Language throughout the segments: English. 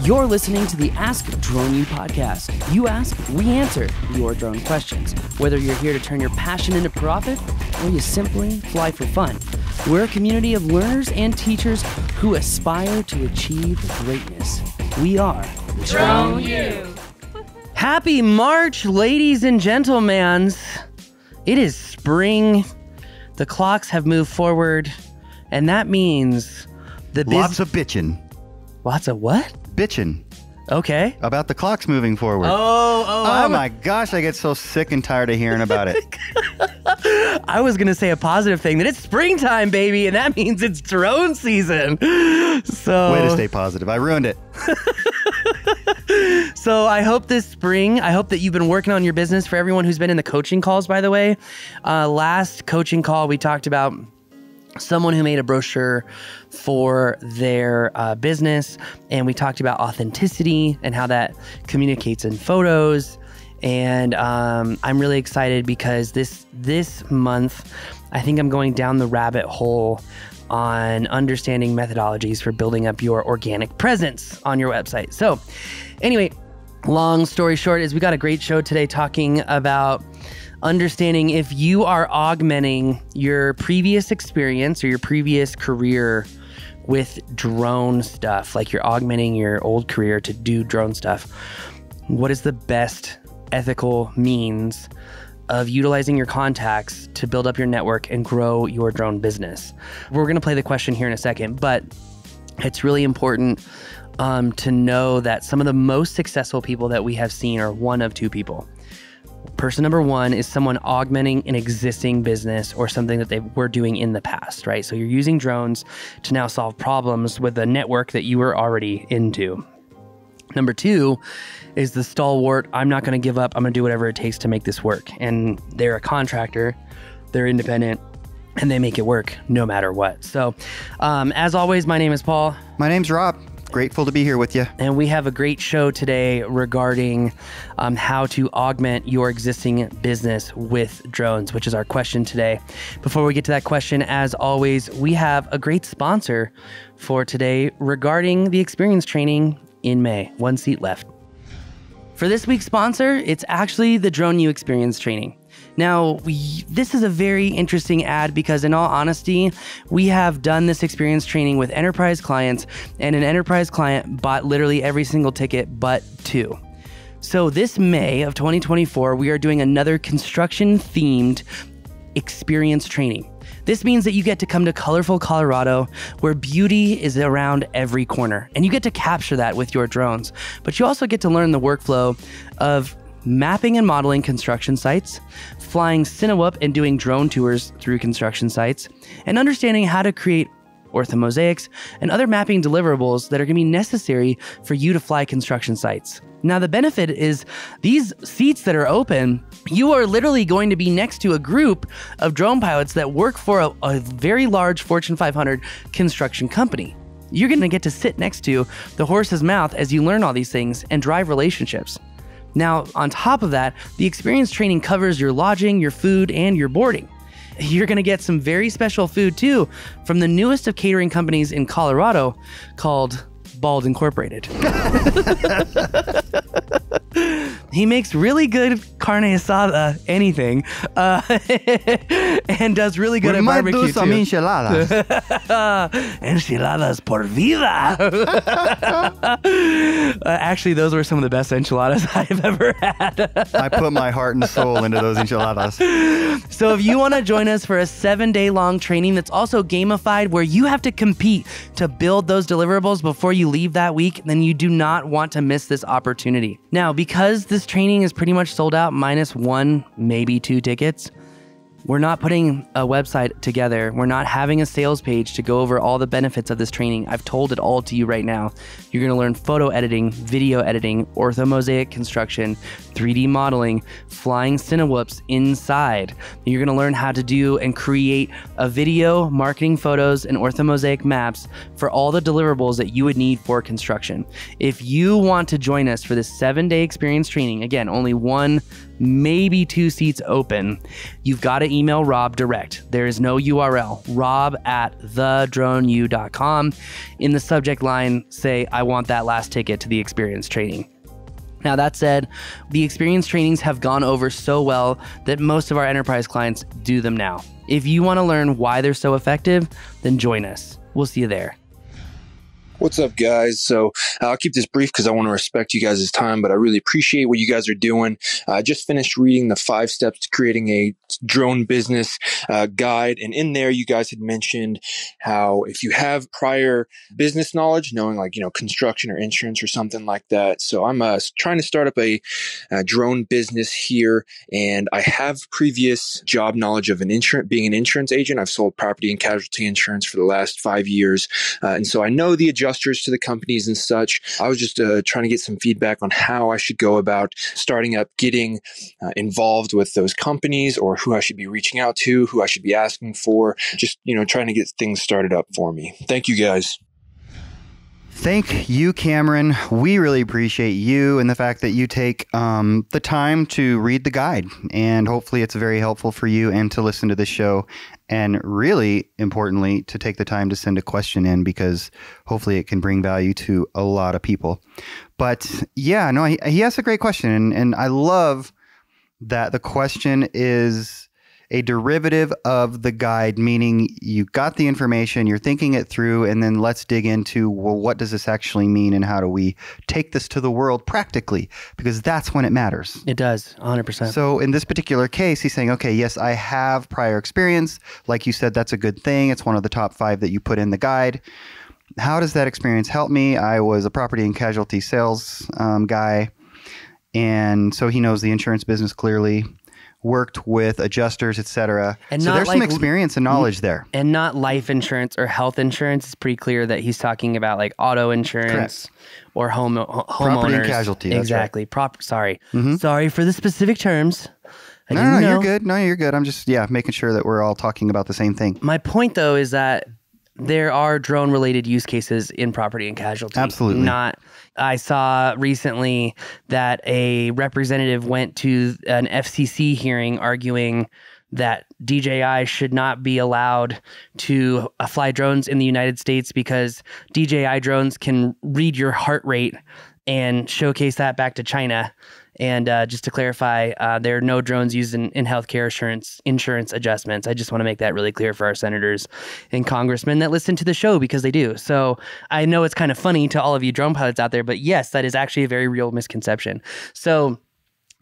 You're listening to the Ask Drone U podcast. You ask, we answer your drone questions. Whether you're here to turn your passion into profit or you simply fly for fun, we're a community of learners and teachers who aspire to achieve greatness. We are Drone U. Happy March, ladies and gentlemen. It is spring. The clocks have moved forward, and that means lots of bitching. Lots of what? Bitching. Okay. About the clocks moving forward. Oh my gosh, I get so sick and tired of hearing about it. I was going to say a positive thing, that it's springtime, baby, and that means it's drone season. So way to stay positive. I ruined it. So I hope this spring, I hope that you've been working on your business. For everyone who's been in the coaching calls, by the way, last coaching call, we talked about someone who made a brochure for their business, and we talked about authenticity and how that communicates in photos. And I'm really excited because this month, I think I'm going down the rabbit hole on understanding methodologies for building up your organic presence on your website. So anyway, long story short is we got a great show today talking about understanding if you are augmenting your previous experience or your previous career with drone stuff, like you're augmenting your old career to do drone stuff. What is the best ethical means of utilizing your contacts to build up your network and grow your drone business? We're going to play the question here in a second, but it's really important to know that some of the most successful people that we have seen are one of two people. Person number one is someone augmenting an existing business or something that they were doing in the past, right? So you're using drones to now solve problems with a network that you were already into. Number two is the stalwart, I'm not going to give up, I'm going to do whatever it takes to make this work. And they're a contractor, they're independent, and they make it work no matter what. So as always, my name is Paul. My name's Rob. Grateful to be here with you. And we have a great show today regarding how to augment your existing business with drones, which is our question today. Before we get to that question, as always, we have a great sponsor for today regarding the experience training in May. One seat left. For this week's sponsor, it's actually the Drone U experience training. Now, this is a very interesting ad because in all honesty, we have done this experience training with enterprise clients, and an enterprise client bought literally every single ticket but two. So this May of 2024, we are doing another construction-themed experience training. This means that you get to come to colorful Colorado, where beauty is around every corner, and you get to capture that with your drones. But you also get to learn the workflow of mapping and modeling construction sites, flying Cinewhoop and doing drone tours through construction sites, and understanding how to create orthomosaics and other mapping deliverables that are going to be necessary for you to fly construction sites. Now, the benefit is these seats that are open, you are literally going to be next to a group of drone pilots that work for a very large Fortune 500 construction company. You're going to get to sit next to the horse's mouth as you learn all these things and drive relationships. Now, on top of that, the experience training covers your lodging, your food, and your boarding. You're going to get some very special food too from the newest of catering companies in Colorado called Bald Incorporated. He makes really good carne asada, anything, and does really good at barbecue do some too. enchiladas. Enchiladas por vida. Actually, those were some of the best enchiladas I've ever had. I put my heart and soul into those enchiladas. So if you want to join us for a 7-day-long training that's also gamified, where you have to compete to build those deliverables before you leave that week, then you do not want to miss this opportunity. Now, because this training is pretty much sold out minus one, maybe two tickets, we're not putting a website together. We're not having a sales page to go over all the benefits of this training. I've told it all to you right now. You're going to learn photo editing, video editing, orthomosaic construction, 3D modeling, flying Cinewhoops inside. You're going to learn how to do and create a video, marketing photos, and orthomosaic maps for all the deliverables that you would need for construction. If you want to join us for this 7-day experience training, again, only one, maybe two seats open, you've got to email Rob direct. There is no URL. rob@thedroneu.com. In the subject line, say, I want that last ticket to the experience training. Now, that said, the experience trainings have gone over so well that most of our enterprise clients do them now. If you want to learn why they're so effective, then join us. We'll see you there. What's up, guys? So I'll keep this brief because I want to respect you guys' time, but I really appreciate what you guys are doing. I just finished reading the 5 steps to creating a drone business guide. And in there, you guys had mentioned how if you have prior business knowledge, knowing like, construction or insurance or something like that. So I'm trying to start up a drone business here. And I have previous job knowledge of being an insurance agent. I've sold property and casualty insurance for the last 5 years. And so I know the adjusters to the companies and such. I was just trying to get some feedback on how I should go about starting up, getting involved with those companies, or who I should be reaching out to, who I should be asking for, just, trying to get things started up for me. Thank you, guys. Thank you, Cameron. We really appreciate you and the fact that you take the time to read the guide. And hopefully it's very helpful for you and to listen to this show. And really importantly, to take the time to send a question in, because hopefully it can bring value to a lot of people. But yeah, no, he asked a great question. And I love that the question is a derivative of the guide, meaning you got the information, you're thinking it through, and then let's dig into, well, what does this actually mean and how do we take this to the world practically? Because that's when it matters. It does, 100%. So in this particular case, he's saying, okay, yes, I have prior experience. Like you said, that's a good thing. It's one of the top 5 that you put in the guide. How does that experience help me? I was a property and casualty sales guy, and so he knows the insurance business clearly. Worked with adjusters, etc. So there's some experience and knowledge there. And not life insurance or health insurance. It's pretty clear that he's talking about like auto insurance. Correct. Or homeowners. Property and casualty. Exactly. Right. Sorry. Mm-hmm. Sorry for the specific terms. No, you're good. No, you're good. I'm just, making sure that we're all talking about the same thing. My point, though, is that there are drone-related use cases in property and casualty. Absolutely. I saw recently that a representative went to an FCC hearing arguing that DJI should not be allowed to fly drones in the United States because DJI drones can read your heart rate and showcase that back to China. And just to clarify, there are no drones used in healthcare insurance adjustments. I just want to make that really clear for our senators and congressmen that listen to the show, because they do. So I know it's kind of funny to all of you drone pilots out there, but yes, that is actually a very real misconception. So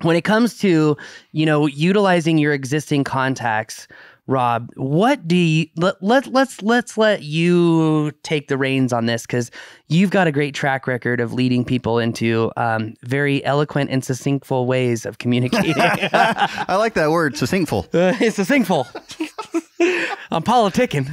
when it comes to, utilizing your existing contacts, Rob, what do you, let's let you take the reins on this, because you've got a great track record of leading people into very eloquent and succinctful ways of communicating. I like that word, succinctful. It's succinctful. I'm politicking.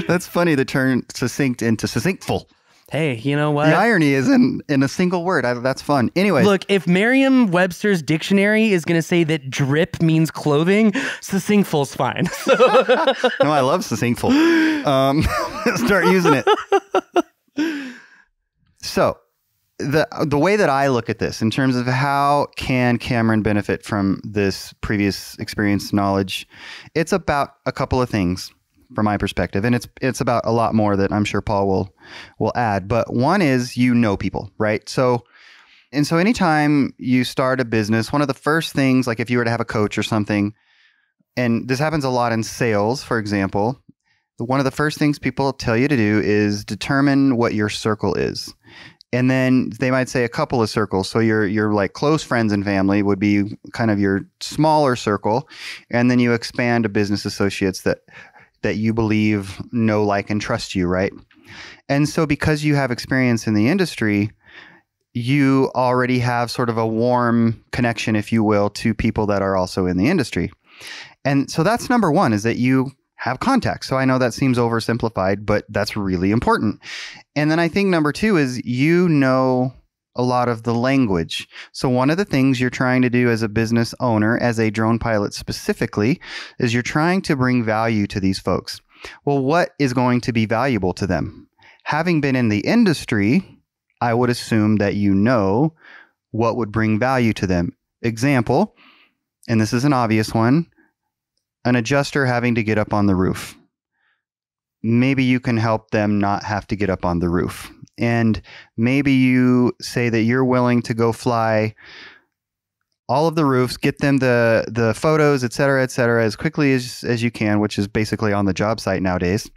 That's funny, the turn succinct into succinctful. Hey, you know what? The irony is in a single word. That's fun. Anyway. Look, if Merriam-Webster's dictionary is going to say that drip means clothing, succinctful's fine. No, I love succinctful. Start using it. So the way that I look at this in terms of how can Cameron benefit from this previous experience knowledge, it's about a couple of things from my perspective. And it's about a lot more that I'm sure Paul will add. But one is, people, right? So anytime you start a business, one of the first things, like if you were to have a coach or something, and this happens a lot in sales, for example, one of the first things people tell you to do is determine what your circle is. And then they might say a couple of circles. So your like close friends and family would be kind of your smaller circle. And then you expand to business associates that you believe know, like, and trust you, right? And so because you have experience in the industry, you already have sort of a warm connection, if you will, to people that are also in the industry. And so that's number one, is that you have contacts. So I know that seems oversimplified, but that's really important. And then I think number two is a lot of the language. So one of the things you're trying to do as a business owner, as a drone pilot specifically, is you're trying to bring value to these folks. Well, what is going to be valuable to them? Having been in the industry, I would assume that you know what would bring value to them. Example, and this is an obvious one, an adjuster having to get up on the roof. Maybe you can help them not have to get up on the roof. And maybe you say that you're willing to go fly all of the roofs, get them the photos, et cetera, as quickly as you can, which is basically on the job site nowadays.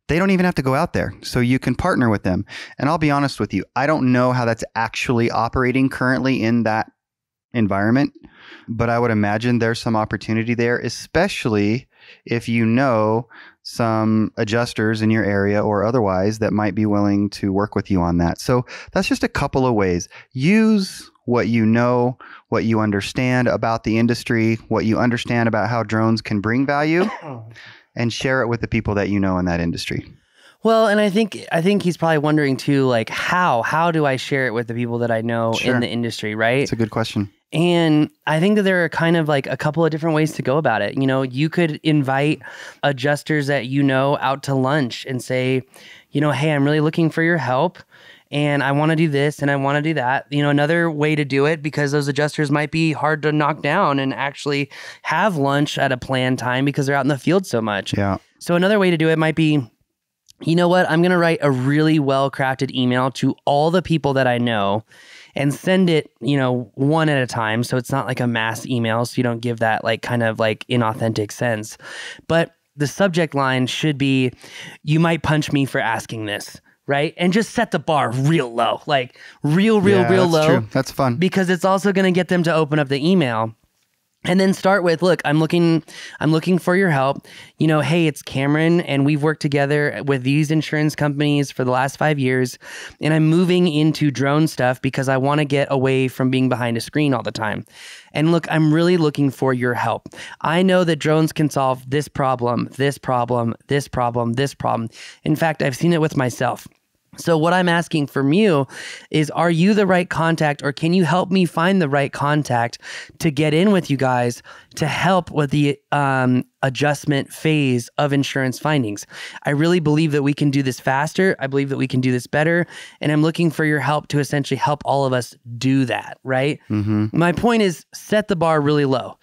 They don't even have to go out there. So you can partner with them. And I'll be honest with you, I don't know how that's actually operating currently in that environment, but I would imagine there's some opportunity there, especially if you know some adjusters in your area or otherwise that might be willing to work with you on that. So that's just a couple of ways. Use what you know, what you understand about the industry, what you understand about how drones can bring value, and share it with the people that you know in that industry. Well, and I think he's probably wondering too, like how do I share it with the people that I know in the industry, right? That's a good question. And I think that there are kind of like a couple of different ways to go about it. You know, you could invite adjusters that you know out to lunch and say, you know, hey, I'm really looking for your help and I want to do this and I want to do that. You know, another way to do it, because those adjusters might be hard to knock down and actually have lunch at a planned time because they're out in the field so much. Yeah. So another way to do it might be, you know what, I'm going to write a really well-crafted email to all the people that I know and send it, you know, one at a time. So it's not like a mass email. So you don't give that like kind of like inauthentic sense. But the subject line should be, you might punch me for asking this, right? And just set the bar real low, like real low. True. That's fun. Because it's also going to get them to open up the email. And then start with, look, I'm looking for your help. You know, hey, it's Cameron, and we've worked together with these insurance companies for the last 5 years, and I'm moving into drone stuff because I want to get away from being behind a screen all the time. And look, I'm really looking for your help. I know that drones can solve this problem, this problem, this problem, this problem. In fact, I've seen it with myself. So what I'm asking from you is, are you the right contact, or can you help me find the right contact to get in with you guys to help with the adjustment phase of insurance findings? I really believe that we can do this faster. I believe that we can do this better. And I'm looking for your help to essentially help all of us do that, right? Mm-hmm. My point is, set the bar really low.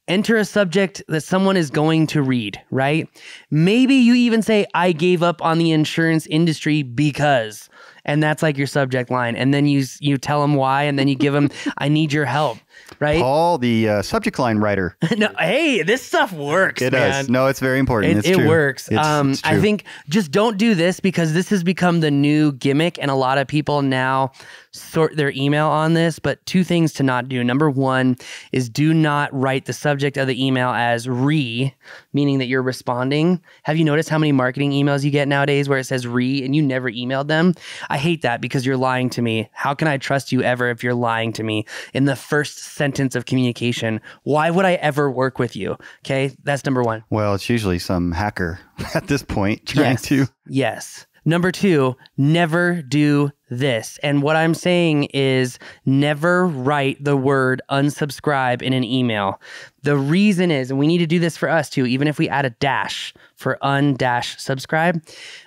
Enter a subject that someone is going to read, right? Maybe you even say, I gave up on the insurance industry because, and that's like your subject line. And then you tell them why, and then you give them, I need your help, right? Paul, the subject line writer. No, hey, this stuff works, It man. does. No, it's very important. It true. works. It's true. I think just don't do this, because this has become the new gimmick, and a lot of people now sort their email on this. But two things to not do. Number one is, do not write the subject of the email as meaning that you're responding. Have you noticed how many marketing emails you get nowadays where it says and you never emailed them? I hate that, because you're lying to me. How can I trust you ever if you're lying to me in the first sentence of communication? Why would I ever work with you? Okay, that's number one. Well, it's usually some hacker at this point trying to. Yes. Number two, never do this. And what I'm saying is, never write the word unsubscribe in an email. The reason is, and we need to do this for us too, even if we add a dash for un-subscribe.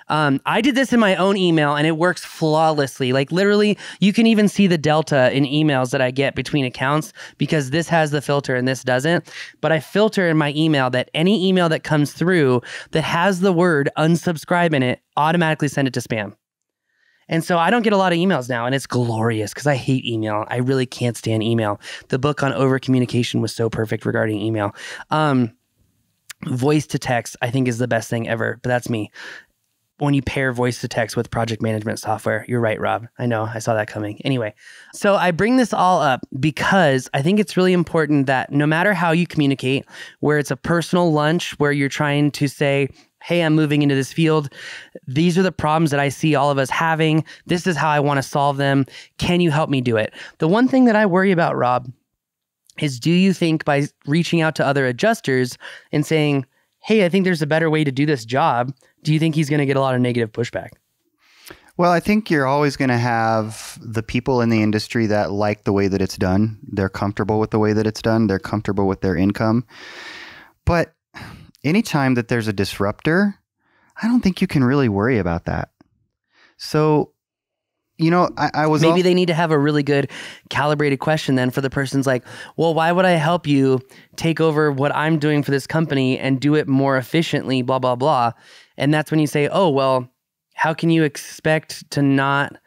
I did this in my own email and it works flawlessly. Like literally, you can even see the delta in emails that I get between accounts, because this has the filter and this doesn't. But I filter in my email that any email that comes through that has the word unsubscribe in it, automatically send it to spam. And so I don't get a lot of emails now, and it's glorious because I hate email. I really can't stand email. The book on over communication was so perfect regarding email. Voice to text, I think, is the best thing ever, but that's me. When you pair voice to text with project management software, you're right, Rob. I know, I saw that coming. Anyway, so I bring this all up because I think it's really important that no matter how you communicate, where it's a personal lunch, where you're trying to say, hey, I'm moving into this field. These are the problems that I see all of us having. This is how I want to solve them. Can you help me do it? The one thing that I worry about, Rob, is, do you think by reaching out to other adjusters and saying, hey, I think there's a better way to do this job, do you think he's going to get a lot of negative pushback? Well, I think you're always going to have the people in the industry that like the way that it's done. They're comfortable with the way that it's done. They're comfortable with their income. But anytime that there's a disruptor, I don't think you can really worry about that. So I was maybe they need to have a really good calibrated question then for the person's like, well, why would I help you take over what I'm doing for this company and do it more efficiently, blah, blah, blah. And that's when you say, oh, well, how can you expect to not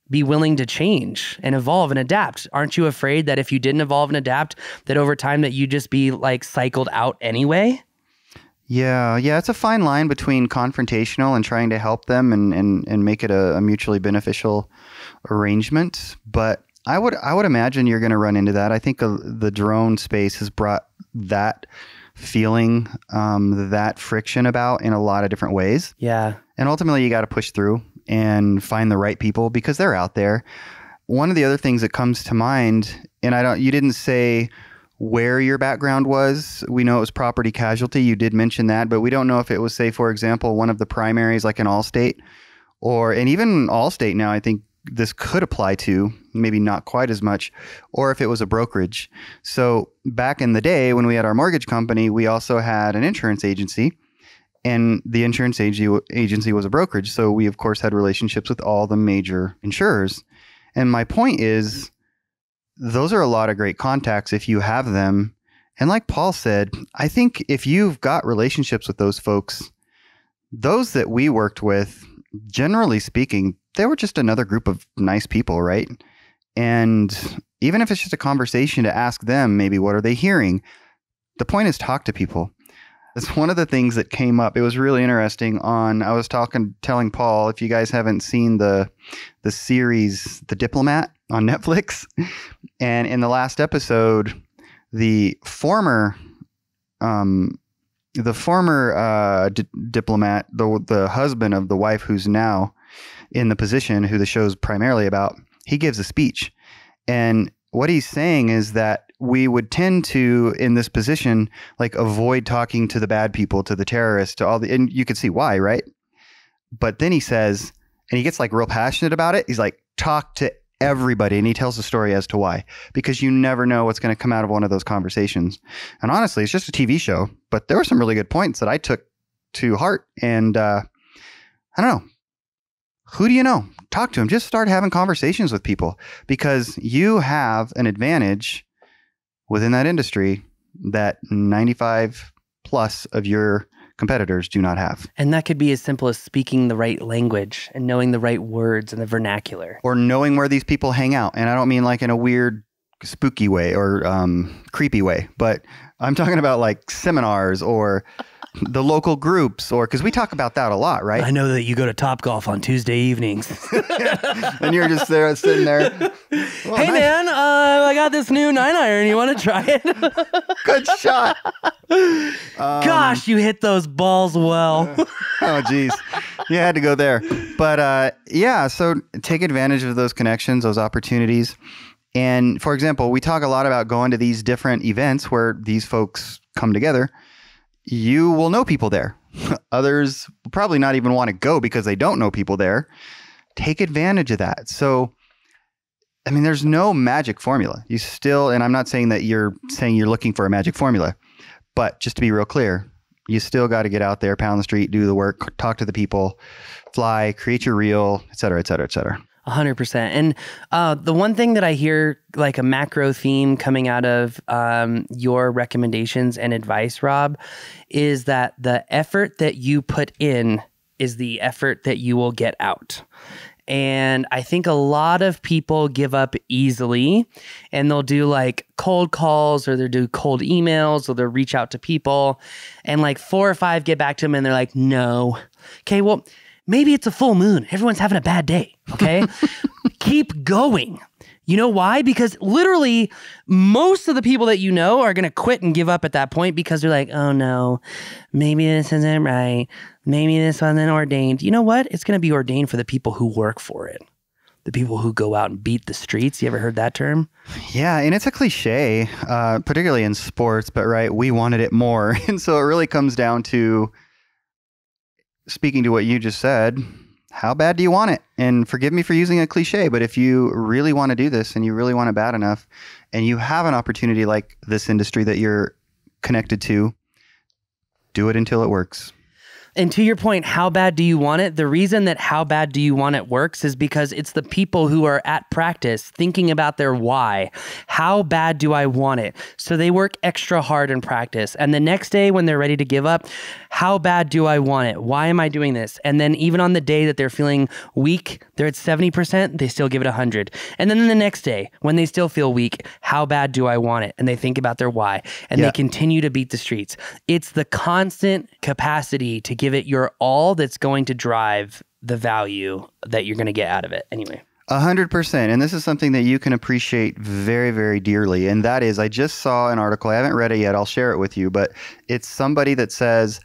be willing to change and evolve and adapt? Aren't you afraid that if you didn't evolve and adapt, that over time that you'd just be like cycled out anyway? Yeah. It's a fine line between confrontational and trying to help them and make it a mutually beneficial arrangement. But I would imagine you're going to run into that. I think the drone space has brought that feeling, that friction about in a lot of different ways. Yeah. And ultimately you got to push through and find the right people because they're out there. One of the other things that comes to mind, and you didn't say where your background was. We know it was property casualty. You did mention that, but we don't know if it was, say, for example, one of the primaries like an Allstate and even Allstate now, I think this could apply to, maybe not quite as much, or if it was a brokerage. So back in the day when we had our mortgage company, we also had an insurance agency, and the insurance agency was a brokerage. So we, of course, had relationships with all the major insurers. And my point is, those are a lot of great contacts if you have them. And like Paul said, I think if you've got relationships with those folks, those that we worked with, generally speaking, they were just another group of nice people, right? And even if it's just a conversation to ask them, maybe what are they hearing? The point is talk to people. It's one of the things that came up. It was really interesting I was telling Paul, if you guys haven't seen the series, The Diplomat on Netflix, and in the last episode, the former diplomat, the husband of the wife who's now in the position, who the show's primarily about, he gives a speech. And what he's saying is that we would tend to, in this position, like avoid talking to the bad people, to the terrorists, to and you can see why, right? But then he says, and he gets like real passionate about it. He's like, talk to everybody. And he tells the story as to why, because you never know what's going to come out of one of those conversations. And honestly, it's just a TV show, but there were some really good points that I took to heart. And I don't know. Who do you know? Talk to them. Just start having conversations with people, because you have an advantage within that industry that 95 plus of your competitors do not have. And that could be as simple as speaking the right language and knowing the right words and the vernacular. Or knowing where these people hang out. And I don't mean like in a weird, spooky way or creepy way, but I'm talking about like seminars or the local groups, or because we talk about that a lot, right? I know that you go to Topgolf on Tuesday evenings. And you're just there sitting there. Well, hey, nice. Man, I got this new 9-iron. You want to try it? Good shot. Gosh, you hit those balls well. Oh, geez. You had to go there. But yeah, so take advantage of those connections, those opportunities. And for example, we talk a lot about going to these different events where these folks come together. You will know people there. Others will probably not even want to go because they don't know people there. Take advantage of that. So, I mean, there's no magic formula. You still, and I'm not saying that you're looking for a magic formula, but just to be real clear, you still got to get out there, pound the street, do the work, talk to the people, fly, create your reel, et cetera, et cetera, et cetera. 100%. And the one thing that I hear, like a macro theme coming out of your recommendations and advice, Rob, is that the effort that you put in is the effort that you will get out. And I think a lot of people give up easily, and they'll do like cold calls, or they'll do cold emails, or they'll reach out to people, and like 4 or 5 get back to them and they're like, no. Okay, well, maybe it's a full moon. Everyone's having a bad day, okay? Keep going. You know why? Because literally most of the people that you know are going to quit and give up at that point because they're like, oh no, maybe this isn't right. Maybe this wasn't ordained. You know what? It's going to be ordained for the people who work for it. The people who go out and beat the streets. You ever heard that term? Yeah, and it's a cliche, particularly in sports, but right, we wanted it more. And so it really comes down to, speaking to what you just said, how bad do you want it? And forgive me for using a cliche, but if you really want to do this and you really want it bad enough, and you have an opportunity like this industry that you're connected to, do it until it works. And to your point, how bad do you want it? The reason that how bad do you want it works is because it's the people who are at practice thinking about their why. How bad do I want it? So they work extra hard in practice. And the next day when they're ready to give up, how bad do I want it? Why am I doing this? And then even on the day that they're feeling weak, they're at 70%, they still give it 100. And then the next day when they still feel weak, how bad do I want it? And they think about their why. And they continue to beat the streets. It's the constant capacity to give it your all that's going to drive the value that you're going to get out of it anyway. 100%. And this is something that you can appreciate very, very dearly. And that is, I just saw an article. I haven't read it yet. I'll share it with you. But it's somebody that says,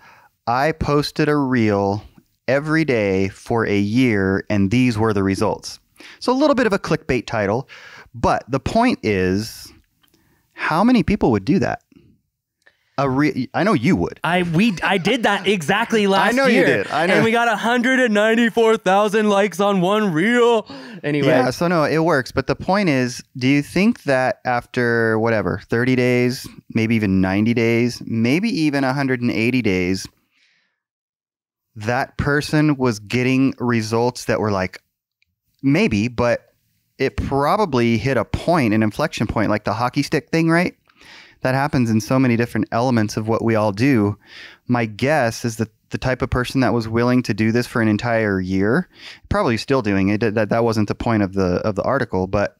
I posted a reel every day for a year, and these were the results. So a little bit of a clickbait title. But the point is, how many people would do that? I know you would. I did that exactly last year. I know you did. I know. And we got 194,000 likes on one reel. Anyway. Yeah, so no, it works. But the point is, do you think that after 30 days, maybe even 90 days, maybe even 180 days, that person was getting results that were like, maybe, but it probably hit a point, an inflection point, like the hockey stick thing, right? That happens in so many different elements of what we all do. My guess is that the type of person that was willing to do this for an entire year, probably still doing it. That wasn't the point of the article, but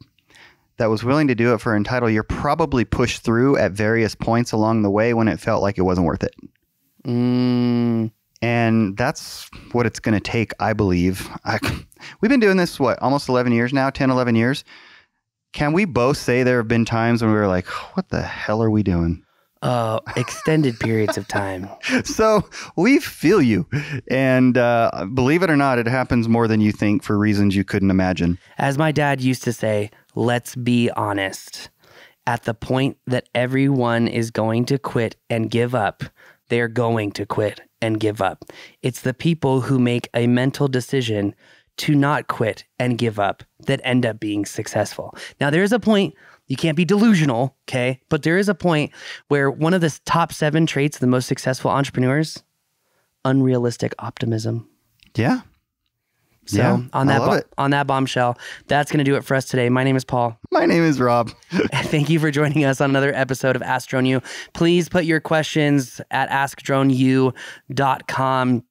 that was willing to do it for an entire year, probably pushed through at various points along the way when it felt like it wasn't worth it. And that's what it's going to take, I believe. We've been doing this, almost 11 years now, 10, 11 years. Can we both say there have been times when we were like, what the hell are we doing? Extended periods of time. So we feel you. And believe it or not, it happens more than you think for reasons you couldn't imagine. As my dad used to say, let's be honest. At the point that everyone is going to quit and give up, they're going to quit and give up. It's the people who make a mental decision to not quit and give up that end up being successful. Now, there is a point, you can't be delusional, okay? But there is a point where one of the top 7 traits of the most successful entrepreneurs, unrealistic optimism. Yeah. So yeah, on that bombshell, that's going to do it for us today. My name is Paul. My name is Rob. Thank you for joining us on another episode of Ask Drone U. Please put your questions at askdroneu.com.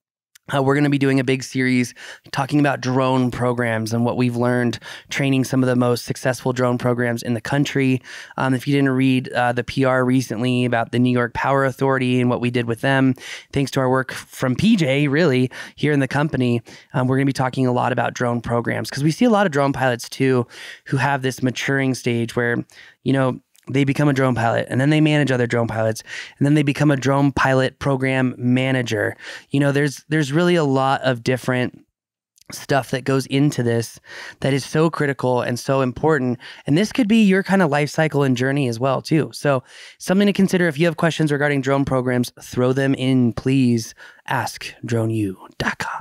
We're going to be doing a big series talking about drone programs and what we've learned training some of the most successful drone programs in the country. If you didn't read the PR recently about the New York Power Authority and what we did with them, thanks to our work from PJ, really, here in the company, we're going to be talking a lot about drone programs because we see a lot of drone pilots too who have this maturing stage where, they become a drone pilot and then they manage other drone pilots and then they become a drone pilot program manager. There's really a lot of different stuff that goes into this that is so critical and so important. And this could be your kind of life cycle and journey as well too. So something to consider. If you have questions regarding drone programs, throw them in, please. AskDroneU.com.